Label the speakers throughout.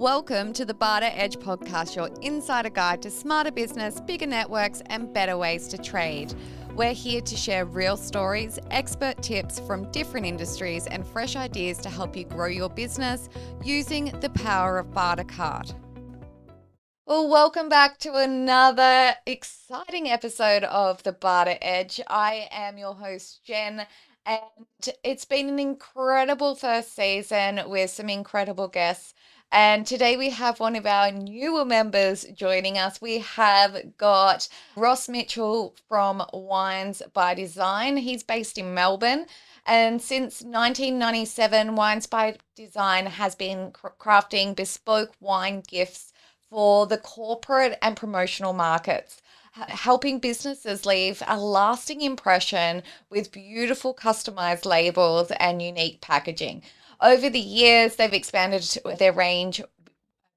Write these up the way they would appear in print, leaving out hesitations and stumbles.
Speaker 1: Welcome to the Barter Edge podcast, your insider guide to smarter business, bigger networks, and better ways to trade. We're here to share real stories, expert tips from different industries, and fresh ideas to help you grow your business using the power of Bartercard. Well, welcome back to another exciting episode of the Barter Edge. I am your host, Jen, and it's been an incredible first season with some incredible guests. And today we have one of our newer members joining us. We have got Ross Mitchell from Wines by Design. He's based in Melbourne. And since 1997, Wines by Design has been crafting bespoke wine gifts for the corporate and promotional markets, helping businesses leave a lasting impression with beautiful customized labels and unique packaging. Over the years, they've expanded their range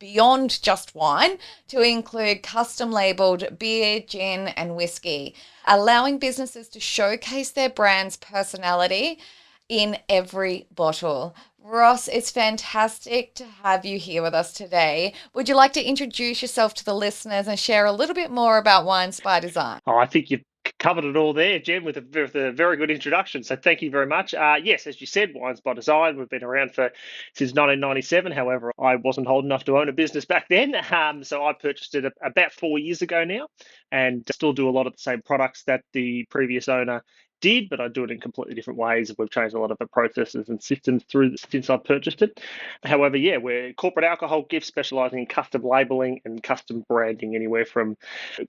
Speaker 1: beyond just wine to include custom labeled beer, gin, and whiskey, allowing businesses to showcase their brand's personality in every bottle. Ross, it's fantastic to have you here with us today. Would you like to introduce yourself to the listeners and share a little bit more about Wines by Design?
Speaker 2: Oh, I think you've covered it all there, Jen, with a very good introduction. So thank you very much. Yes, as you said, Wines by Design, we've been around since 1997. However, I wasn't old enough to own a business back then. So I purchased it about 4 years ago now, and still do a lot of the same products that the previous owner did, but I do it in completely different ways. We've changed a lot of the processes and systems since I purchased it. However, yeah, we're corporate alcohol gifts specializing in custom labeling and custom branding, anywhere from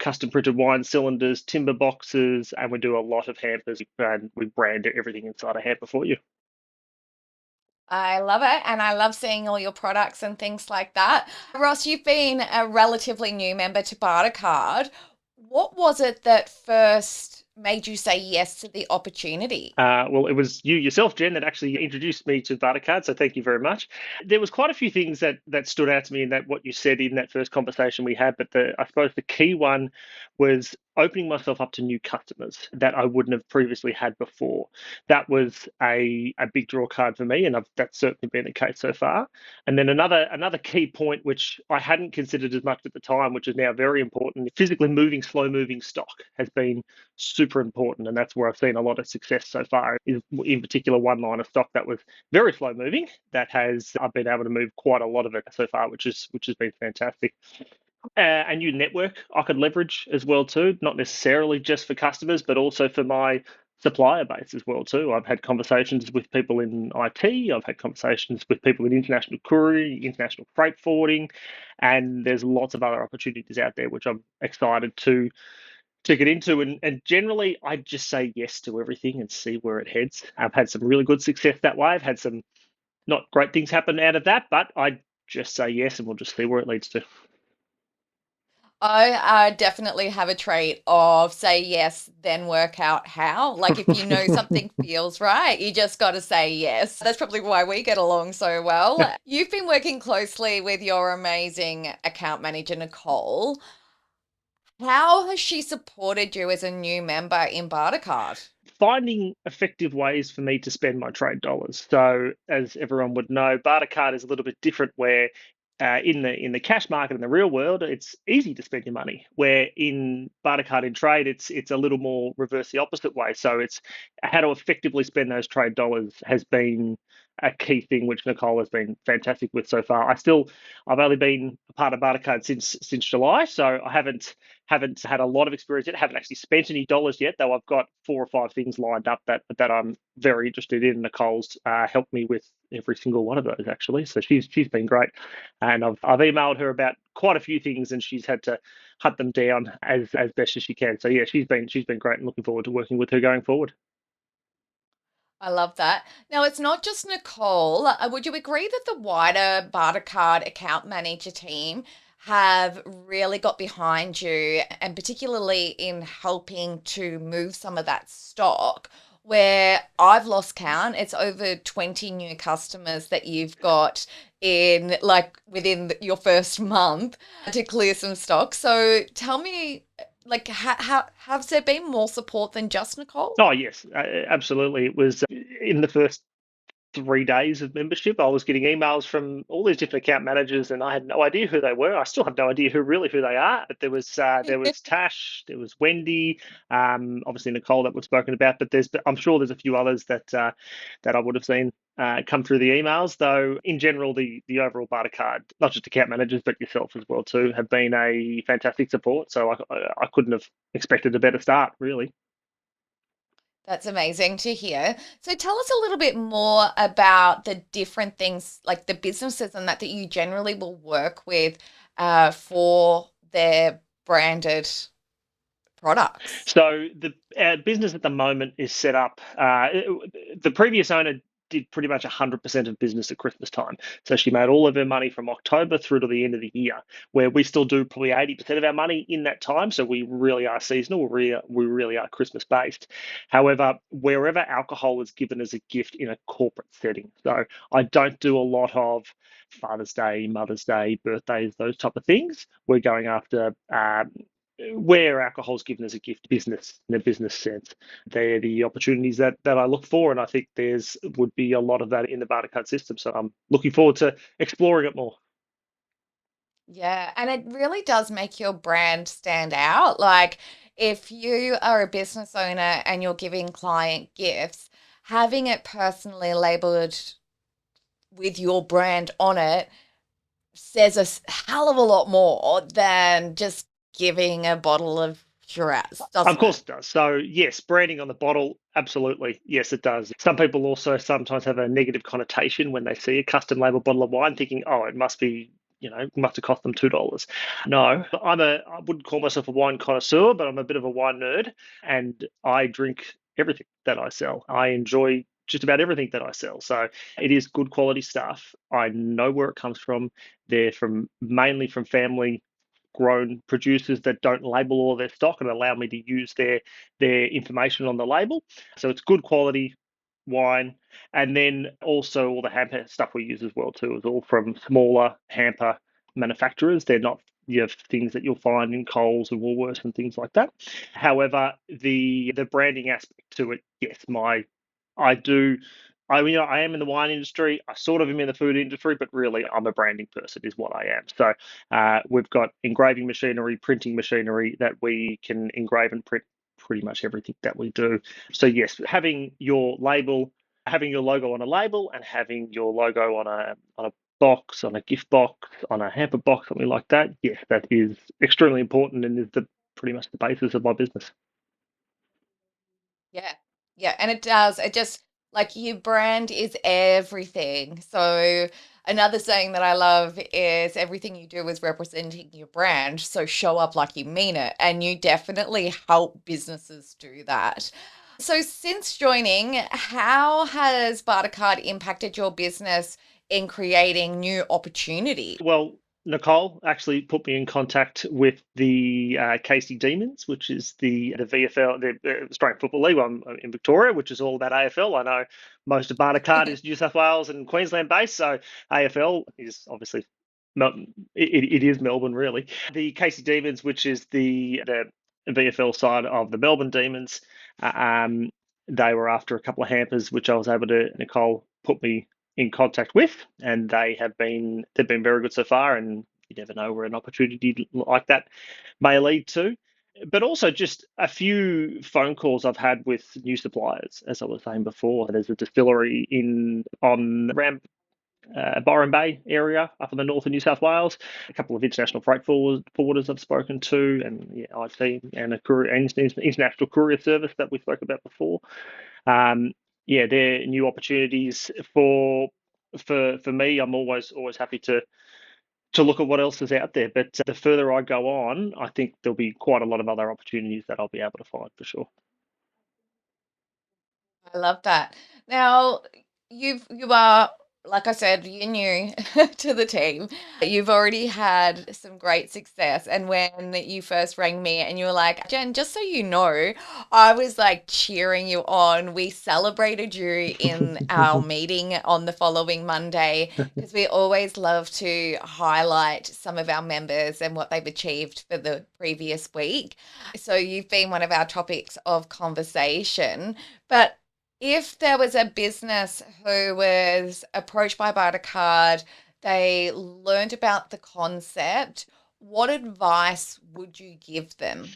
Speaker 2: custom printed wine cylinders, timber boxes, and we do a lot of hampers, and we brand everything inside a hamper for you.
Speaker 1: I love it, and I love seeing all your products and things like that. Ross, you've been a relatively new member to Bartercard. What was it that first made you say yes to the opportunity?
Speaker 2: Well, it was you yourself, Jen, that actually introduced me to Bartercard, so thank you very much. There was quite a few things that stood out to me in that what you said in that first conversation we had, but I suppose the key one was opening myself up to new customers that I wouldn't have previously had before. That was a big draw card for me, and that's certainly been the case so far. And then another key point, which I hadn't considered as much at the time, which is now very important, physically moving, slow moving stock has been super important, and that's where I've seen a lot of success so far. Is in particular one line of stock that was very slow moving that I've been able to move quite a lot of it so far, which has been fantastic. A new network I could leverage as well too, not necessarily just for customers, but also for my supplier base as well too. I've had conversations with people in IT. I've had conversations with people in international courier, international freight forwarding, and there's lots of other opportunities out there which I'm excited to get into. And generally, I just say yes to everything and see where it heads. I've had some really good success that way. I've had some not great things happen out of that, but I just say yes and we'll just see where it leads to.
Speaker 1: I definitely have a trait of say yes, then work out how. Like if you know something feels right, you just got to say yes. That's probably why we get along so well. You've been working closely with your amazing account manager, Nicole. How has she supported you as a new member in Bartercard?
Speaker 2: Finding effective ways for me to spend my trade dollars. So, as everyone would know, Bartercard is a little bit different. Where in the cash market in the real world, it's easy to spend your money. Where in Bartercard in trade, it's a little more reverse the opposite way. So, it's how to effectively spend those trade dollars has been a key thing, which Nicole has been fantastic with so far. I've only been a part of Bartercard since July, so I haven't had a lot of experience yet. Haven't actually spent any dollars yet, though I've got 4 or 5 things lined up that I'm very interested in. Nicole's helped me with every single one of those actually, so she's been great, and I've emailed her about quite a few things, and she's had to hunt them down as best as she can. So yeah, she's been great, and looking forward to working with her going forward.
Speaker 1: I love that. Now, it's not just Nicole. Would you agree that the wider Bartercard account manager team have really got behind you, and particularly in helping to move some of that stock? Where I've lost count, it's over 20 new customers that you've got in like within your first month to clear some stock. So tell me, like, how has there been more support than just Nicole?
Speaker 2: Oh yes, absolutely. It was in the first 3 days of membership, I was getting emails from all these different account managers, and I had no idea who they were. I still have no idea who they are. But there was Tash, there was Wendy, obviously Nicole that we've spoken about. But I'm sure there's a few others that I would have seen come through the emails. Though in general, the overall Bartercard, not just account managers but yourself as well too, have been a fantastic support. So I couldn't have expected a better start, really.
Speaker 1: That's amazing to hear. So tell us a little bit more about the different things, like the businesses and that you generally will work with for their branded products.
Speaker 2: So the business at the moment is set up. The previous owner did pretty much 100% of business at Christmas time. So she made all of her money from October through to the end of the year, where we still do probably 80% of our money in that time. So we really are seasonal. We really are Christmas based. However, wherever alcohol is given as a gift in a corporate setting. So I don't do a lot of Father's Day, Mother's Day, birthdays, those type of things. We're going after where alcohol is given as a gift business in a business sense. They're the opportunities that I look for, and I think there's would be a lot of that in the Bartercard system. So I'm looking forward to exploring it more.
Speaker 1: Yeah, and it really does make your brand stand out. Like if you are a business owner and you're giving client gifts, having it personally labeled with your brand on it says hell of a lot more than just giving a bottle of Shiraz,
Speaker 2: Of
Speaker 1: doesn't
Speaker 2: course
Speaker 1: it?
Speaker 2: it does. So yes, branding on the bottle, absolutely. Yes, it does. Some people also sometimes have a negative connotation when they see a custom label bottle of wine, thinking, oh, it must be, it must have cost them $2. No, I wouldn't call myself a wine connoisseur, but I'm a bit of a wine nerd, and I drink everything that I sell. I enjoy just about everything that I sell. So it is good quality stuff. I know where it comes from. They're mainly from family grown producers that don't label all their stock and allow me to use their information on the label. So it's good quality wine. And then also all the hamper stuff we use as well too is all from smaller hamper manufacturers. They're not things that you'll find in Coles and Woolworths and things like that. However, the branding aspect to it, yes, I do. I am in the wine industry. I sort of am in the food industry, but really, I'm a branding person, is what I am. So, we've got engraving machinery, printing machinery that we can engrave and print pretty much everything that we do. So, yes, having your logo on a label, and having your logo on a box, on a gift box, on a hamper box, something like that. Yes, that is extremely important and is the pretty much the basis of my business.
Speaker 1: Yeah. Yeah. And it does. It just like your brand is everything. So another saying that I love is everything you do is representing your brand. So show up like you mean it. And you definitely help businesses do that. So since joining, how has Bartercard impacted your business in creating new opportunities?
Speaker 2: Well, Nicole actually put me in contact with the Casey Demons, which is the VFL, the Australian Football League. I'm in Victoria, which is all about AFL. I know most of Bartercard is New South Wales and Queensland based, so AFL is obviously it is Melbourne really. The Casey Demons, which is the VFL side of the Melbourne Demons, uh, um, they were after a couple of hampers, which I was able to Nicole put me in contact with, and they've been very good so far. And you never know where an opportunity like that may lead to. But also just a few phone calls I've had with new suppliers, as I was saying before. There's a distillery in on around Byron Bay area up in the north of New South Wales. A couple of international freight forwarders I've spoken to, and yeah, IT and a courier, and international courier service that we spoke about before. Um, yeah, they're new opportunities for me. I'm always happy to look at what else is out there. But the further I go on, I think there'll be quite a lot of other opportunities that I'll be able to find for sure.
Speaker 1: I love that. Now, you are, like I said, you're new to the team. You've already had some great success. And when you first rang me and you were like, Jen, just so you know, I was like cheering you on. We celebrated you in our meeting on the following Monday because we always love to highlight some of our members and what they've achieved for the previous week. So you've been one of our topics of conversation. But If there was a business who was approached by Bartercard, they learned about the concept, what advice would you give them?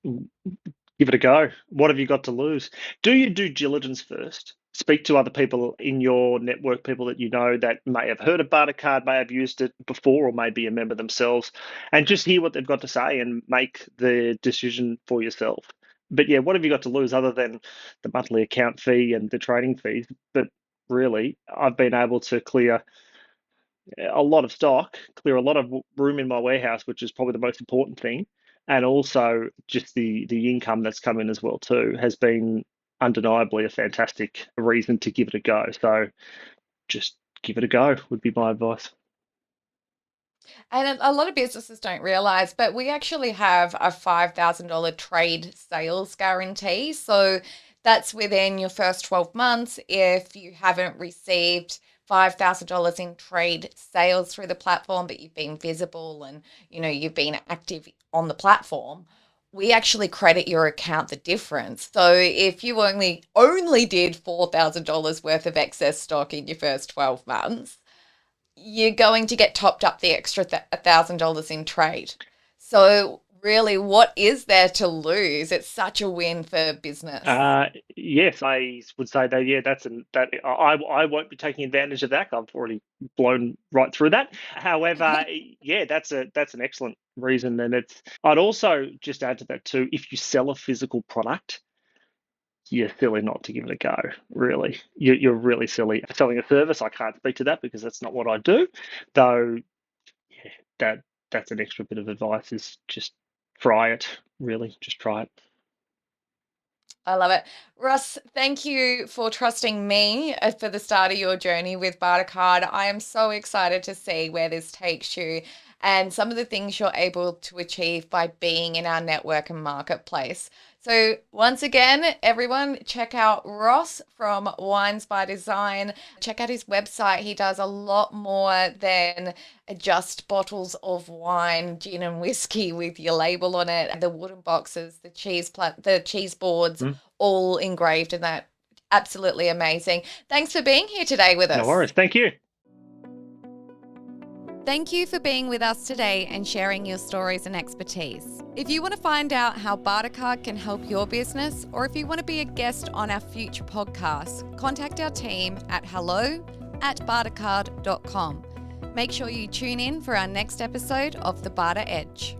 Speaker 2: Give it a go. What have you got to lose? Do your due diligence first. Speak to other people in your network, people that you know that may have heard of Bartercard, may have used it before, or may be a member themselves, and just hear what they've got to say and make the decision for yourself. But yeah, what have you got to lose other than the monthly account fee and the training fees? But really, I've been able to clear a lot of stock, clear a lot of room in my warehouse, which is probably the most important thing, and also just the income that's come in as well too has been undeniably a fantastic reason to give it a go. So just give it a go would be my advice.
Speaker 1: And a lot of businesses don't realize, but we actually have a $5,000 trade sales guarantee. So that's within your first 12 months. If you haven't received $5,000 in trade sales through the platform, but you've been visible and you've been active on the platform, we actually credit your account the difference. So if you only did $4,000 worth of excess stock in your first 12 months, you're going to get topped up the extra $1,000 in trade. So really, what is there to lose? It's such a win for business.
Speaker 2: Yes, I would say that. Yeah, I won't be taking advantage of that. I've already blown right through that. However, yeah, that's an excellent reason, and I'd also just add to that too. If you sell a physical product, you're silly not to give it a go. Really, you're really silly. Selling a service, I can't speak to that because that's not what I do. Though, yeah, that's an extra bit of advice. Is just try it. Really, just try it.
Speaker 1: I love it. Russ, thank you for trusting me for the start of your journey with Bartercard. I am so excited to see where this takes you and some of the things you're able to achieve by being in our network and marketplace. So once again, everyone, check out Ross from Wines by Design. Check out his website. He does a lot more than just bottles of wine, gin and whiskey with your label on it, the wooden boxes, the cheese boards,
Speaker 2: Mm,
Speaker 1: all engraved in that. Absolutely amazing. Thanks for being here today with
Speaker 2: no
Speaker 1: us.
Speaker 2: worries. Thank you.
Speaker 1: Thank you for being with us today and sharing your stories and expertise. If you want to find out how Bartercard can help your business, or if you want to be a guest on our future podcasts, contact our team at hello@bartercard.com. Make sure you tune in for our next episode of The Barter Edge.